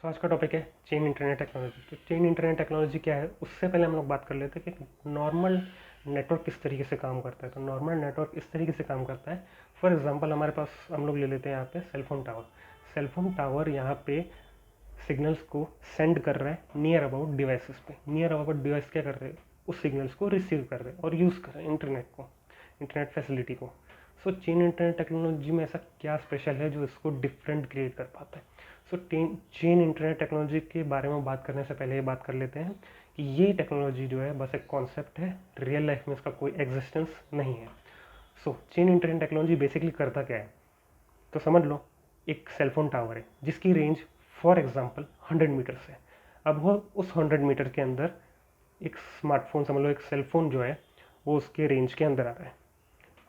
आज का टॉपिक है चेन इंटरनेट टेक्नोलॉजी। तो चेन इंटरनेट टेक्नोलॉजी क्या है, उससे पहले हम लोग बात कर लेते हैं कि नॉर्मल नेटवर्क किस तरीके से काम करता है। तो नॉर्मल नेटवर्क इस तरीके से काम करता है। फॉर एग्जांपल हमारे पास हम लोग ले लेते हैं यहाँ पे सेलफोन टावर। सेलफोन टावर यहाँ पे सिग्नल्स को सेंड कर रहा है नियर अबाउट डिवाइसेस पे। नियर अबाउट डिवाइस क्या कर रहे हैं, उस सिग्नल्स को रिसीव कर रहे हैं और यूज़ कर रहे हैं इंटरनेट को, इंटरनेट फैसिलिटी को। सो चेन इंटरनेट टेक्नोलॉजी में ऐसा क्या स्पेशल है जो इसको डिफरेंट क्रिएट कर पाता है। सो चेन इंटरनेट टेक्नोलॉजी के बारे में बात करने से पहले ये बात कर लेते हैं कि ये टेक्नोलॉजी जो है बस एक कॉन्सेप्ट है, रियल लाइफ में इसका कोई एग्जिस्टेंस नहीं है। सो चेन इंटरनेट टेक्नोलॉजी बेसिकली करता क्या है, तो समझ लो एक सेलफोन टावर है जिसकी रेंज फॉर एग्जांपल 100 मीटर्स है। अब वो उस 100 मीटर के अंदर एक स्मार्टफोन, समझ लो एक सेलफोन जो है वो उसके रेंज के अंदर आ रहा है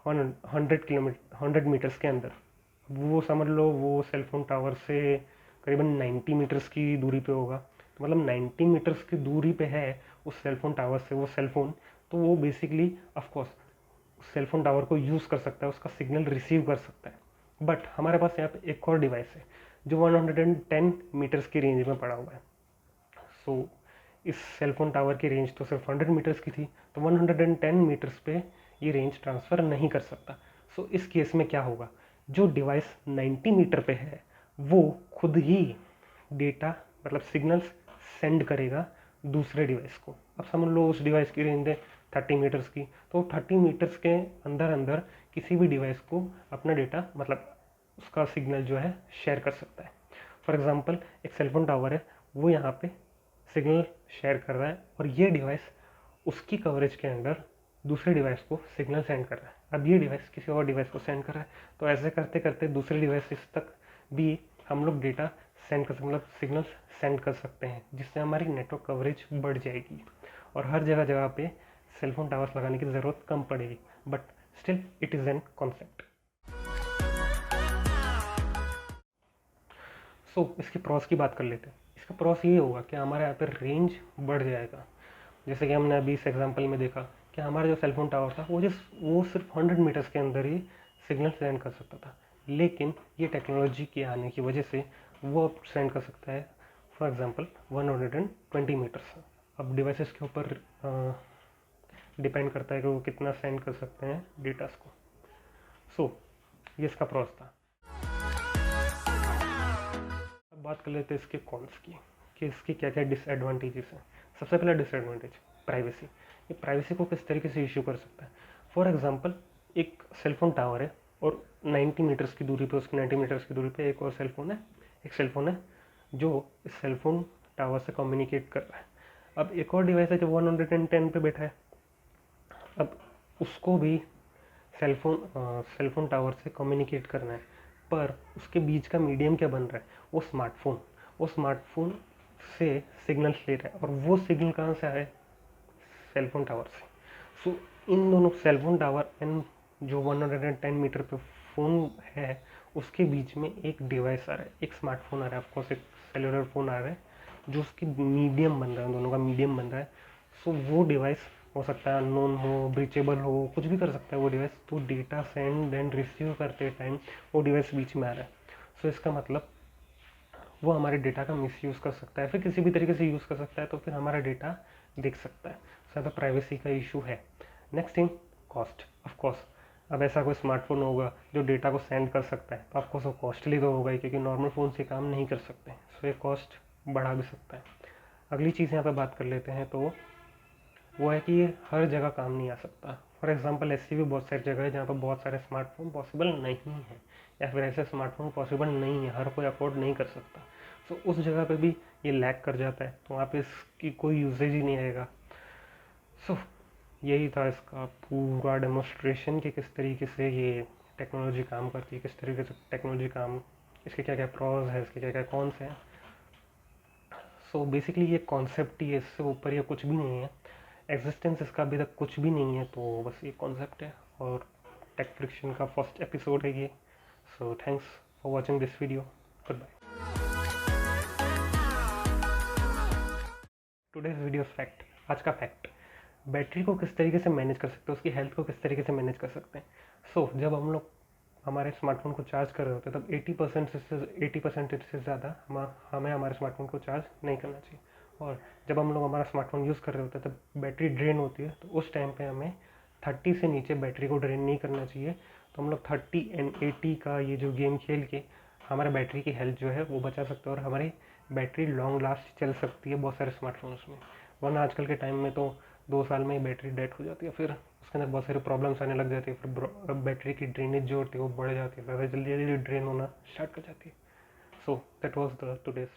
100 मीटर्स के अंदर। वो समझ लो वो सेलफोन टावर से करीबन 90 मीटर्स की दूरी पे होगा। तो मतलब 90 मीटर्स की दूरी पे है उस सेलफोन टावर से वो सेलफोन। तो वो बेसिकली ऑफकोर्स सेलफोन टावर को यूज़ कर सकता है, उसका सिग्नल रिसीव कर सकता है। बट हमारे पास यहाँ पे एक और डिवाइस है जो 110 मीटर्स की रेंज में पड़ा हुआ है। सो इस सेलफोन टावर की रेंज तो सिर्फ 100 मीटर्स की थी, तो 110 मीटर्स पे ये रेंज ट्रांसफ़र नहीं कर सकता। सो इस केस में क्या होगा, जो डिवाइस 90 मीटर पे है वो खुद ही डेटा मतलब सिग्नल्स सेंड करेगा दूसरे डिवाइस को। अब समझ लो उस डिवाइस की रेंज है 30 मीटर्स की, तो 30 मीटर्स के अंदर अंदर किसी भी डिवाइस को अपना डेटा मतलब उसका सिग्नल जो है शेयर कर सकता है। फॉर एग्जांपल एक सेलफोन टावर है, वो यहाँ पे सिग्नल शेयर कर रहा है और ये डिवाइस उसकी कवरेज के अंदर दूसरे डिवाइस को सिग्नल सेंड कर रहा है। अब ये डिवाइस किसी और डिवाइस को सेंड कर रहा है, तो ऐसे करते करते दूसरे डिवाइसेस तक भी हम लोग डेटा सेंड कर सकते, मतलब सिग्नल्स सेंड कर सकते हैं, जिससे हमारी नेटवर्क कवरेज बढ़ जाएगी और हर जगह जगह पे सेलफोन टावर्स लगाने की ज़रूरत कम पड़ेगी। But still it is an concept. So इसकी प्रॉस की बात कर लेते हैं। इसका प्रॉस ये होगा कि हमारे यहाँ पर रेंज बढ़ जाएगा। जैसे कि हमने अभी इस एग्जांपल में देखा कि हमारा जो सेलफोन टावर था वो सिर्फ 100 मीटर्स के अंदर ही सिग्नल सेंड कर सकता था, लेकिन ये टेक्नोलॉजी के आने की वजह से वो अब सेंड कर सकता है फॉर एग्जांपल 120 मीटर्स। अब डिवाइसेस के ऊपर डिपेंड करता है कि वो कितना सेंड कर सकते हैं डेटास को। सो ये इसका प्रॉस था। अब बात कर लेते हैं इसके कॉन्स की कि इसके क्या क्या डिसएडवांटेजेस हैं। सबसे पहला डिसएडवांटेज प्राइवेसी। ये प्राइवेसी को किस तरीके से इशू कर सकता है। फॉर एग्जांपल एक सेलफोन टावर है और 90 मीटर्स की दूरी पे, उसकी 90 मीटर्स की दूरी पे एक और सेलफोन है, एक सेलफोन है जो इस सेलफोन टावर से कम्युनिकेट कर रहा है। अब एक और डिवाइस है जो 110 पे बैठा है। अब उसको भी सेलफोन टावर से कम्युनिकेट करना है, पर उसके बीच का मीडियम क्या बन रहा है, वो स्मार्टफोन से सिग्नल्स ले रहा है और वो सिग्नल कहाँ से आए, सेलफोन टावर से। सो इन दोनों सेलफोन टावर एंड जो 110 मीटर पे फ़ोन है उसके बीच में एक डिवाइस आ रहा है, एक स्मार्टफोन आ रहा है, ऑफकोर्स एक सेलुलर फ़ोन आ रहा है जो उसकी मीडियम बन रहा है, दोनों का मीडियम बन रहा है। सो वो डिवाइस हो सकता है अननोन हो, ब्रीचेबल हो, कुछ भी कर सकता है वो डिवाइस। तो डेटा सेंड एंड रिसीव करते टाइम वो डिवाइस बीच में आ रहा है। सो इसका मतलब वो हमारे डेटा का मिसयूज़ कर सकता है, फिर किसी भी तरीके से यूज़ कर सकता है, तो फिर हमारा डेटा देख सकता है। सो यहाँ प्राइवेसी का इशू है। Next thing cost. Of course अब ऐसा कोई स्मार्टफोन होगा जो डेटा को सेंड कर सकता है, तो ऑफकोर्स वो कॉस्टली तो होगा ही, क्योंकि नॉर्मल फ़ोन से काम नहीं कर सकते। सो ये कॉस्ट बढ़ा भी सकता है। अगली चीज़ यहाँ पे बात कर लेते हैं, तो वो है कि ये हर जगह काम नहीं आ सकता। फॉर एग्जांपल ऐसी भी बहुत सारी जगह है जहाँ पर बहुत सारे स्मार्टफोन पॉसिबल नहीं है, या फिर ऐसे स्मार्टफोन पॉसिबल नहीं है, हर कोई अफोर्ड नहीं कर सकता। सो उस जगह पे भी ये लैग कर जाता है, तो वहाँ पे इसकी कोई यूजेज ही नहीं आएगा। सो यही था इसका पूरा डेमोस्ट्रेशन कि किस तरीके से ये टेक्नोलॉजी काम करती है, किस तरीके से टेक्नोलॉजी काम, इसके क्या क्या प्रॉज है, इसके क्या क्या कॉन्स हैं। सो बेसिकली ये कॉन्सेप्ट ही है, इससे ऊपर ये कुछ भी नहीं है, एग्जिस्टेंस इसका अभी तक कुछ भी नहीं है। तो बस ये कॉन्सेप्ट है और टेक फ्रिक्शन का फर्स्ट एपिसोड है ये। So thanks for watching this video. Good bye. Today's video fact, आज का फैक्ट, बैटरी को किस तरीके से मैनेज कर सकते हैं, उसकी हेल्थ को किस तरीके से मैनेज कर सकते हैं। सो जब हम लोग हमारे स्मार्टफोन को चार्ज कर रहे होते हैं तब 80% से ज़्यादा हमें हमारे स्मार्टफोन को चार्ज नहीं करना चाहिए। और जब हम लोग हमारा स्मार्टफोन यूज़ कर रहे होते हैं तब बैटरी ड्रेन होती है, तो उस टाइम पे हमें 30 से नीचे बैटरी को ड्रेन नहीं करना चाहिए। तो हम लोग 30 एंड 80 का ये जो गेम खेल के हमारे बैटरी की हेल्थ जो है वो बचा सकते हैं और हमारी बैटरी लॉन्ग लास्ट चल सकती है बहुत सारे स्मार्टफोन्स में। वरना आजकल के टाइम में तो 2 साल में ही बैटरी डेड हो जाती है, फिर उसके अंदर बहुत सारे प्रॉब्लम्स आने लग जाती है, फिर बैटरी की ड्रेनेज जो होती है वो बढ़ जाती है, ज़्यादा जल्दी जल्दी ड्रेन होना स्टार्ट कर जाती है। So that was the today's.